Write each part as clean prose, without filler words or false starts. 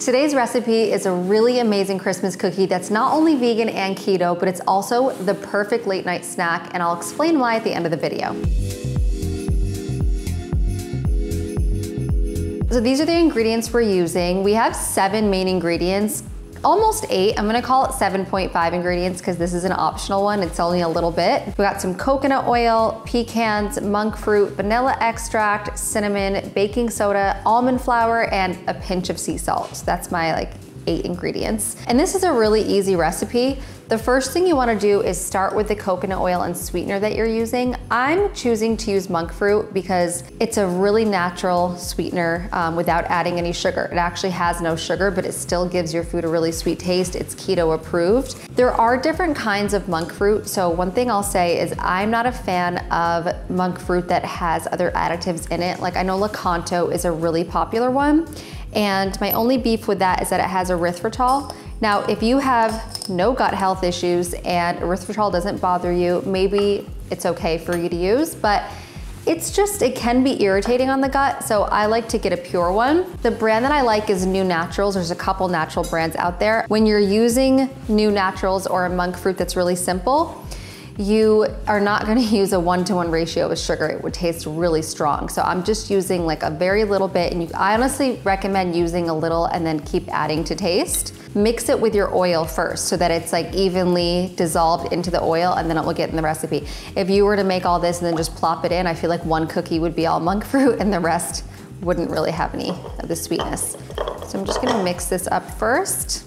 Today's recipe is a really amazing Christmas cookie that's not only vegan and keto, but it's also the perfect late night snack, and I'll explain why at the end of the video. So these are the ingredients we're using. We have 7 main ingredients, almost 8. I'm gonna call it 7.5 ingredients because this is an optional one. It's only a little bit. We got some coconut oil, pecans, monk fruit, vanilla extract, cinnamon, baking soda, almond flour, and a pinch of sea salt. So that's my 8 ingredients. And this is a really easy recipe. The first thing you wanna do is start with the coconut oil and sweetener that you're using. I'm choosing to use monk fruit because it's a really natural sweetener without adding any sugar. It actually has no sugar, but it still gives your food a really sweet taste. It's keto approved. There are different kinds of monk fruit. So one thing I'll say is I'm not a fan of monk fruit that has other additives in it. Like I know Lakanto is a really popular one. And my only beef with that is that it has erythritol. Now, if you have no gut health issues and erythritol doesn't bother you, maybe it's okay for you to use, but it can be irritating on the gut, so I like to get a pure one. The brand that I like is New Naturals. There's a couple natural brands out there. When you're using New Naturals or a monk fruit that's really simple, you are not gonna use a 1-to-1 ratio with sugar. It would taste really strong. So I'm just using a very little bit, and I honestly recommend using a little and then keep adding to taste. Mix it with your oil first so that it's evenly dissolved into the oil, and then it will get in the recipe. If you were to make all this and then just plop it in, I feel like one cookie would be all monk fruit and the rest wouldn't really have any of the sweetness. So I'm just gonna mix this up first.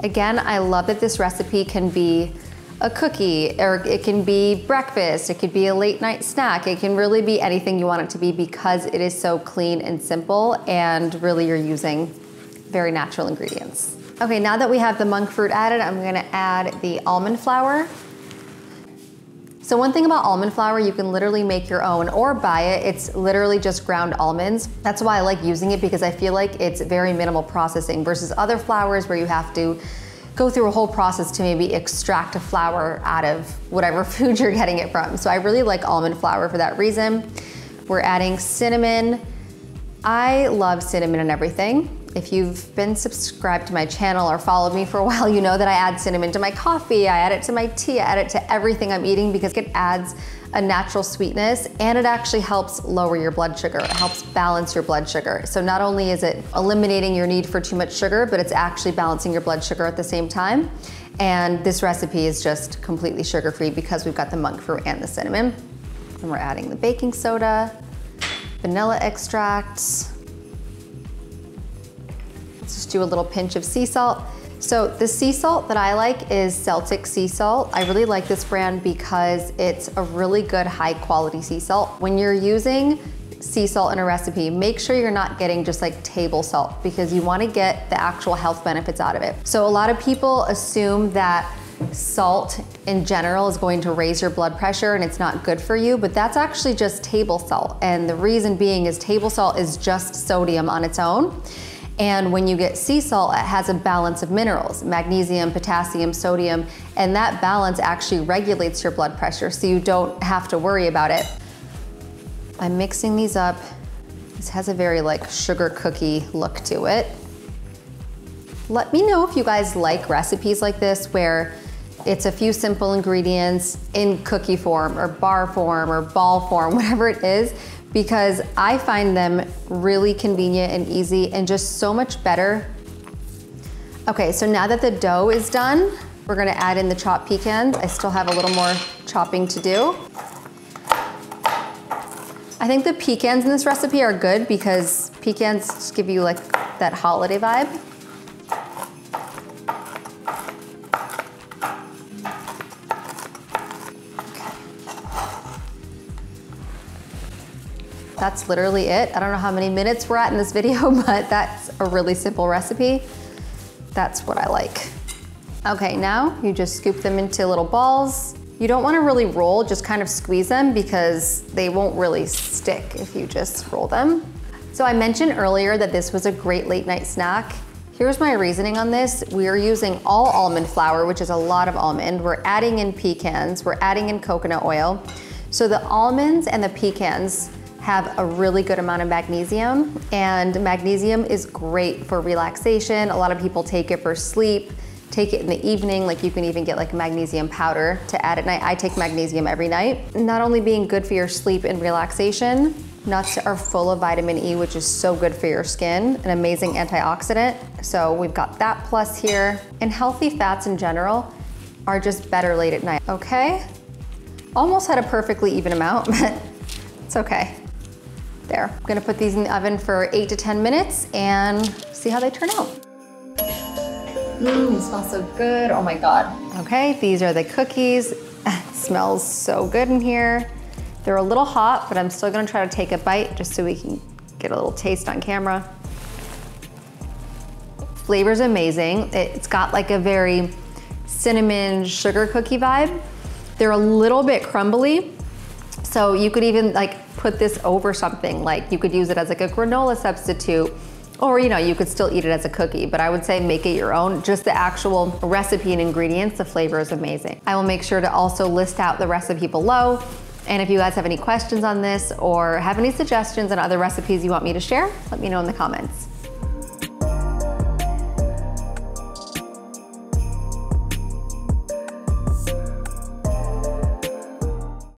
Again, I love that this recipe can be a cookie, or it can be breakfast, it could be a late night snack, it can really be anything you want it to be because it is so clean and simple, and really you're using very natural ingredients. Okay, now that we have the monk fruit added, I'm gonna add the almond flour. So one thing about almond flour, you can literally make your own or buy it. It's literally just ground almonds. That's why I like using it, because I feel like it's very minimal processing versus other flours where you have to go through a whole process to maybe extract a flour out of whatever food you're getting it from. So I really like almond flour for that reason. We're adding cinnamon. I love cinnamon in everything. If you've been subscribed to my channel or followed me for a while, you know that I add cinnamon to my coffee, I add it to my tea, I add it to everything I'm eating because it adds a natural sweetness, and it actually helps lower your blood sugar. It helps balance your blood sugar. So not only is it eliminating your need for too much sugar, but it's actually balancing your blood sugar at the same time. And this recipe is just completely sugar-free because we've got the monk fruit and the cinnamon. And we're adding the baking soda, vanilla extract. Let's just do a little pinch of sea salt. So the sea salt that I like is Celtic sea salt. I really like this brand because it's a really good high quality sea salt. When you're using sea salt in a recipe, make sure you're not getting just table salt, because you want to get the actual health benefits out of it. So a lot of people assume that salt in general is going to raise your blood pressure and it's not good for you, but that's actually just table salt. And the reason being is table salt is just sodium on its own. And when you get sea salt, it has a balance of minerals, magnesium, potassium, sodium, and that balance actually regulates your blood pressure, so you don't have to worry about it. I'm mixing these up. This has a very sugar cookie look to it. Let me know if you guys like recipes like this where it's a few simple ingredients in cookie form or bar form or ball form, whatever it is, because I find them really convenient and easy and just so much better. Okay, so now that the dough is done, we're gonna add in the chopped pecans. I still have a little more chopping to do. I think the pecans in this recipe are good because pecans just give you that holiday vibe. That's literally it. I don't know how many minutes we're at in this video, but that's a really simple recipe. That's what I like. Okay, now you just scoop them into little balls. You don't want to really roll, just kind of squeeze them because they won't really stick if you just roll them. So I mentioned earlier that this was a great late night snack. Here's my reasoning on this. We are using all almond flour, which is a lot of almond. We're adding in pecans, we're adding in coconut oil. So the almonds and the pecans have a really good amount of magnesium, and magnesium is great for relaxation. A lot of people take it for sleep, take it in the evening, like you can even get like magnesium powder to add at night. I take magnesium every night. Not only being good for your sleep and relaxation, nuts are full of vitamin E, which is so good for your skin, an amazing antioxidant. So we've got that plus here. And healthy fats in general are just better late at night. Okay, almost had a perfectly even amount, but it's okay. There, I'm gonna put these in the oven for 8 to 10 minutes and see how they turn out. They smell so good, oh my God. Okay, these are the cookies. Smells so good in here. They're a little hot, but I'm still gonna try to take a bite just so we can get a little taste on camera. Flavor's amazing. It's got like a very cinnamon sugar cookie vibe. They're a little bit crumbly, so you could even like put this over something. Like you could use it as like a granola substitute, or you know, you could still eat it as a cookie, but I would say make it your own. Just the actual recipe and ingredients, the flavor is amazing. I will make sure to also list out the recipe below. And if you guys have any questions on this or have any suggestions on other recipes you want me to share, let me know in the comments.